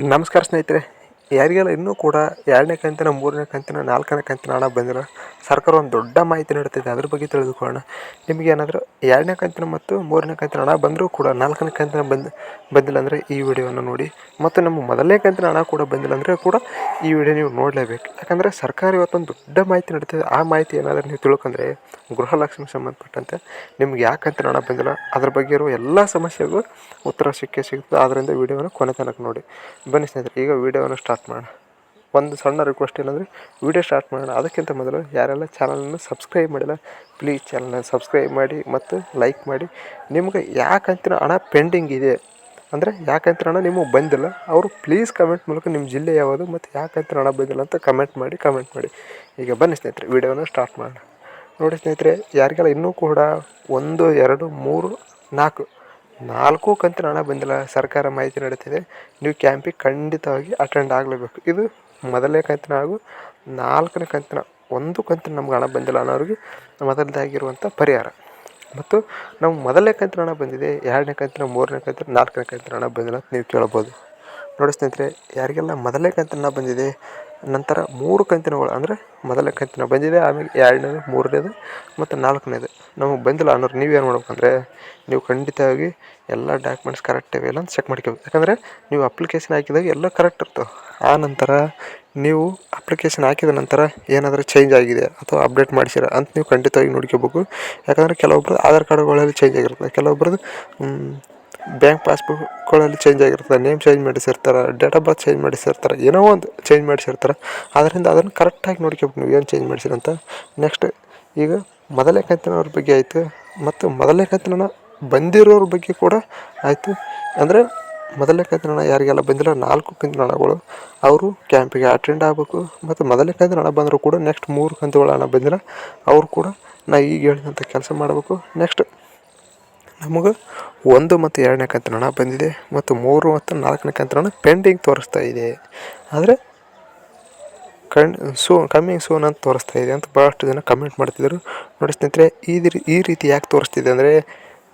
ನಮಸ್ಕಾರ ಸ್ನೇಹಿತರೆ. ಯಾರಿಗೆಲ್ಲ ಇನ್ನೂ ಕೂಡ 2ನೇ ಕಂತಿನ 3ನೇ ಕಂತಿನ 4ನೇ ಕಂತಿನ ಹಣ ಬಂದಿಲ್ಲ, ಸರ್ಕಾರ ಒಂದು ದೊಡ್ಡ ಮಾಹಿತಿ ನೀಡುತ್ತಿದೆ. ಅದ್ರ ಬಗ್ಗೆ ತಿಳಿದುಕೊಳ್ಳೋಣ. ನಿಮಗೇನಾದರೂ 2ನೇ ಕಂತಿನ ಮತ್ತು 3ನೇ ಕಂತಿನ ಹಣ ಬಂದರೂ ಕೂಡ 4ನೇ ಕಂತಿನ ಬಂದಿಲ್ಲ ಅಂದರೆ ಈ ವಿಡಿಯೋವನ್ನು ನೋಡಿ. ಮತ್ತು ನಮ್ಮ ಮೊದಲನೇ ಕಂತಿನ ಹಣ ಕೂಡ ಬಂದಿಲ್ಲ ಅಂದರೆ ಕೂಡ ಈ ವಿಡಿಯೋ ನೀವು ನೋಡಲೇಬೇಕು. ಯಾಕಂದರೆ ಸರ್ಕಾರ ಇವತ್ತೊಂದು ದೊಡ್ಡ ಮಾಹಿತಿ ನೀಡುತ್ತಿದೆ. ಆ ಮಾಹಿತಿ ಏನಾದರೂ ನೀವು ತಿಳ್ಕೊಂಡ್ರೆ ಗೃಹಲಕ್ಷ್ಮಿಗೆ ಸಂಬಂಧಪಟ್ಟಂತೆ ನಿಮ್ಗೆ ಯಾವ ಕಂತಿನ ಹಣ ಬಂದಿಲ್ಲ ಅದ್ರ ಬಗ್ಗೆ ಇರುವ ಎಲ್ಲ ಸಮಸ್ಯೆಗೂ ಉತ್ತರ ಸಿಗುತ್ತೆ. ಆದ್ದರಿಂದ ವಿಡಿಯೋವನ್ನು ಕೊನೆ ತನಕ ನೋಡಿ. ಬನ್ನಿ ಸ್ನೇಹಿತರೆ, ಈಗ ವಿಡಿಯೋವನ್ನು ಸ್ಟಾರ್ಟ್ ಮಾಡೋಣ. ಒಂದು ಸಣ್ಣ ರಿಕ್ವೆಸ್ಟ್ ಏನಂದರೆ, ವಿಡಿಯೋ ಸ್ಟಾರ್ಟ್ ಮಾಡೋಣ ಅದಕ್ಕಿಂತ ಮೊದಲು ಯಾರೆಲ್ಲ ಚಾನಲನ್ನು ಸಬ್ಸ್ಕ್ರೈಬ್ ಮಾಡಿಲ್ಲ ಪ್ಲೀಸ್ ಚಾನಲ್ನ ಸಬ್ಸ್ಕ್ರೈಬ್ ಮಾಡಿ ಮತ್ತು ಲೈಕ್ ಮಾಡಿ. ನಿಮ್ಗೆ ಯಾವ ಕಂತಿನ ಹಣ ಪೆಂಡಿಂಗ್ ಇದೆ ಅಂದರೆ ಯಾವ ಕಂತಿನ ಹಣ ನಿಮಗೆ ಬಂದಿಲ್ಲ ಅವರು ಪ್ಲೀಸ್ ಕಮೆಂಟ್ ಮೂಲಕ ನಿಮ್ಮ ಜಿಲ್ಲೆ ಯಾವುದು ಮತ್ತು ಯಾವ ಕಂತಿನ ಹಣ ಬಂದಿಲ್ಲ ಅಂತ ಕಮೆಂಟ್ ಮಾಡಿ. ಈಗ ಬನ್ನಿ ಸ್ನೇಹಿತರೆ, ವಿಡಿಯೋವನ್ನು ಸ್ಟಾರ್ಟ್ ಮಾಡೋಣ. ನೋಡಿ ಸ್ನೇಹಿತರೆ, ಯಾರಿಗೆಲ್ಲ ಇನ್ನೂ ಕೂಡ 1, 2, 3, 4 ಕಂತಿನ ಹಣ ಬಂದಿಲ್ಲ ಸರ್ಕಾರ ಮಾಹಿತಿ ನೀಡುತ್ತಿದೆ. ನೀವು ಕ್ಯಾಂಪಿಗೆ ಖಂಡಿತವಾಗಿ ಅಟೆಂಡ್ ಆಗಲೇಬೇಕು. ಇದು ಮೊದಲನೇ ಕಂತಿನ ಹಾಗೂ 4ನೇ ಕಂತಿನ ಒಂದು ಕಂತಿನ ನಮ್ಗೆ ಹಣ ಬಂದಿಲ್ಲ ಅನ್ನೋರಿಗೆ ಮೊದಲದಾಗಿರುವಂಥ ಪರಿಹಾರ. ಮತ್ತು ನಾವು ಮೊದಲನೇ ಕಂತಿನ ಹಣ ಬಂದಿದೆ, 2ನೇ ಕಂತಿನ 3ನೇ ಕಂತಿನ 4ನೇ ಕಂತಿನ ಹಣ ಬಂದಿಲ್ಲ ಅಂತ ನೀವು ಕೇಳ್ಬೋದು. ನೋಡಿ ಸ್ನೇಹಿತರೆ, ಯಾರಿಗೆಲ್ಲ ಮೊದಲನೇ ಕಂತಿನ ಹಣ ಬಂದಿದೆ, ನಂತರ 3 ಕಂತಿನಗಳು ಅಂದರೆ ಮೊದಲನೇ ಕಂತಿನ ಬಂದಿದೆ, ಆಮೇಲೆ 2ನೇದು 3ನೇದು ಮತ್ತು 4ನೇದು ನಮಗೆ ಬಂದಿಲ್ಲ ಅನ್ನೋರು ನೀವೇನು ಮಾಡ್ಬೇಕಂದ್ರೆ, ನೀವು ಖಂಡಿತವಾಗಿ ಎಲ್ಲ ಡಾಕ್ಯುಮೆಂಟ್ಸ್ ಕರೆಕ್ಟ್ ಇವೆ ಇಲ್ಲ ಅಂತ ಚೆಕ್ ಮಾಡ್ಕೋಬೇಕು. ಯಾಕಂದರೆ ನೀವು ಅಪ್ಲಿಕೇಶನ್ ಹಾಕಿದಾಗ ಎಲ್ಲ ಕರೆಕ್ಟ್ ಇರ್ತವೆ. ಆ ನಂತರ ನೀವು ಅಪ್ಲಿಕೇಶನ್ ಹಾಕಿದ ನಂತರ ಏನಾದರೂ ಚೇಂಜ್ ಆಗಿದೆ ಅಥವಾ ಅಪ್ಡೇಟ್ ಮಾಡಿಸಿರ ಅಂತ ನೀವು ಖಂಡಿತವಾಗಿ ನೋಡ್ಕೋಬೇಕು. ಯಾಕಂದರೆ ಕೆಲವೊಬ್ರು ಆಧಾರ್ ಕಾರ್ಡ್ಗಳಲ್ಲಿ ಚೇಂಜ್ ಆಗಿರ್ತದೆ, ಕೆಲವೊಬ್ರದ್ದು ಬ್ಯಾಂಕ್ ಪಾಸ್ಬುಕ್ಗಳಲ್ಲಿ ಚೇಂಜ್ ಆಗಿರ್ತದೆ, ನೇಮ್ ಚೇಂಜ್ ಮಾಡಿಸಿರ್ತಾರೆ, ಡೇಟ್ ಆಫ್ ಬರ್ತ್ ಚೇಂಜ್ ಮಾಡಿಸಿರ್ತಾರೆ, ಏನೋ ಒಂದು ಚೇಂಜ್ ಮಾಡಿಸಿರ್ತಾರೆ. ಆದ್ದರಿಂದ ಅದನ್ನು ಕರೆಕ್ಟಾಗಿ ನೋಡ್ಕೋಬೇಕು ನೀವು ಏನು ಚೇಂಜ್ ಮಾಡಿಸಿರಂತ. ನೆಕ್ಸ್ಟ್ ಈಗ ಮೊದಲನೇ ಕಂತಿನವ್ರ ಬಗ್ಗೆ ಆಯಿತು ಮತ್ತು ಮೊದಲನೇ ಕಂತಿನ ಹಣ ಬಂದಿರೋರ ಬಗ್ಗೆ ಕೂಡ ಆಯಿತು. ಅಂದರೆ ಮೊದಲನೇ ಕಂತಿನ ಹಣ ಯಾರಿಗೆಲ್ಲ ಬಂದಿಲ್ಲ 4 ಕಂತಿನ ಹಣಗಳು ಅವರು ಕ್ಯಾಂಪಿಗೆ ಅಟೆಂಡ್ ಆಗಬೇಕು. ಮತ್ತು ಮೊದಲನೇ ಕಂತಿನ ಹಣ ಬಂದರೂ ಕೂಡ ನೆಕ್ಸ್ಟ್ 3 ಕಂತುಗಳ ಹಣ ಬಂದಿಲ್ಲ ಅವರು ಕೂಡ ಈಗ ಹೇಳಿದಂಥ ಕೆಲಸ ಮಾಡಬೇಕು. ನೆಕ್ಸ್ಟ್ ನಮಗೆ 1 ಮತ್ತು 2ನೇ ಕಂತಿನ ಹಣ ಬಂದಿದೆ ಮತ್ತು 3 ಮತ್ತು 4ನೇ ಕಂತಿನ ಹಣ ಪೆಂಡಿಂಗ್ ತೋರಿಸ್ತಾ ಇದೆ. ಆದರೆ ಕಮ್ಮಿಂಗ್ ಸೂನ್ ಅಂತ ತೋರಿಸ್ತಾ ಇದೆ ಅಂತ ಭಾಳಷ್ಟು ಜನ ಕಮೆಂಟ್ ಮಾಡ್ತಿದ್ರು. ನೋಡಿ ಸ್ನೇಹಿತರೆ, ಈ ರೀತಿ ಯಾಕೆ ತೋರಿಸ್ತಿದೆ ಅಂದರೆ,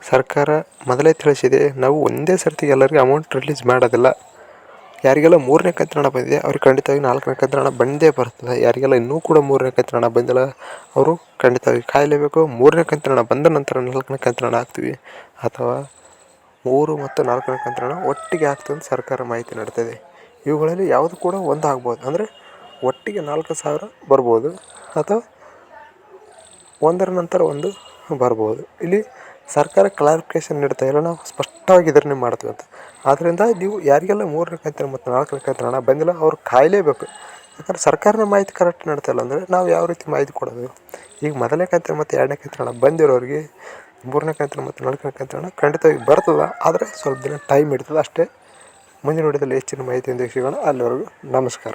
ಸರ್ಕಾರ ಮೊದಲೇ ತಿಳಿಸಿದೆ, ನಾವು ಒಂದೇ ಸರ್ತಿಗೆ ಎಲ್ಲರಿಗೂ ಅಮೌಂಟ್ ರಿಲೀಸ್ ಮಾಡೋದಿಲ್ಲ. ಯಾರಿಗೆಲ್ಲ 3ನೇ ಕಂತಿನ ಹಣ ಬಂದಿದೆ ಅವ್ರಿಗೆ ಖಂಡಿತವಾಗಿ 4ನೇ ಕಂತಿನ ಹಣ ಬಂದೇ ಬರ್ತದೆ. ಯಾರಿಗೆಲ್ಲ ಇನ್ನೂ ಕೂಡ 3ನೇ ಕಂತಿನ ಹಣ ಬಂದಿಲ್ಲ ಅವರು ಖಂಡಿತವಾಗಿ ಕಾಯಲೇಬೇಕು. 3ನೇ ಕಂತಿನ ಹಣ ಬಂದ ನಂತರ 4ನೇ ಕಂತಿನ ಹಣ ಹಾಕ್ತೀವಿ, ಅಥವಾ 3 ಮತ್ತು 4ನೇ ಕಂತಿನ ಹಣ ಒಟ್ಟಿಗೆ ಹಾಕ್ತೀವಿ ಅಂತ ಸರ್ಕಾರ ಮಾಹಿತಿ ನೀಡ್ತದೆ. ಇವುಗಳಲ್ಲಿ ಯಾವುದು ಕೂಡ ಒಂದು ಆಗ್ಬೋದು. ಅಂದರೆ ಒಟ್ಟಿಗೆ 4,000 ಬರ್ಬೋದು ಅಥವಾ ಒಂದರ ನಂತರ ಒಂದು ಬರ್ಬೋದು. ಇಲ್ಲಿ ಸರ್ಕಾರ ಕ್ಲಾರಿಫಿಕೇಷನ್ ನೀಡ್ತಾ ಇಲ್ಲ, ನಾವು ಸ್ಪಷ್ಟವಾಗಿ ಇದನ್ನೇ ಮಾಡ್ತೀವಿ ಅಂತ. ಆದ್ದರಿಂದ ನೀವು ಯಾರಿಗೆಲ್ಲ 3ನೇ ಕಂತಿನ ಮತ್ತು 4ನೇ ಕಂತಿನ ಹಣ ಬಂದಿಲ್ಲ ಅವ್ರು ಕಾಯಲೇಬೇಕು. ಯಾಕಂದ್ರೆ ಸರ್ಕಾರನ ಮಾಹಿತಿ ಕರೆಕ್ಟ್ ನೀಡ್ತಾ ಇಲ್ಲ ಅಂದರೆ ನಾವು ಯಾವ ರೀತಿ ಮಾಹಿತಿ ಕೊಡೋದು. ಈಗ ಮೊದಲನೇ ಕಂತಿನ ಮತ್ತು 2ನೇ ಕಂತಿನ ಹಣ ಬಂದಿರೋರಿಗೆ 3ನೇ ಕಂತಿನ ಮತ್ತು 4ನೇ ಕಂತಿನ ಹಣ ಖಂಡಿತವಾಗಿ ಬರ್ತದೆ. ಆದರೆ ಸ್ವಲ್ಪ ದಿನ ಟೈಮ್ ಹಿಡಿತದೆ ಅಷ್ಟೇ. ಮುಂದಿನ ವಿಡಿಯೋದಲ್ಲಿ ಹೆಚ್ಚಿನ ಮಾಹಿತಿಯೊಂದಿಗೆ ಸಿಗೋಣ. ಅಲ್ಲಿವರೆಗೂ ನಮಸ್ಕಾರ.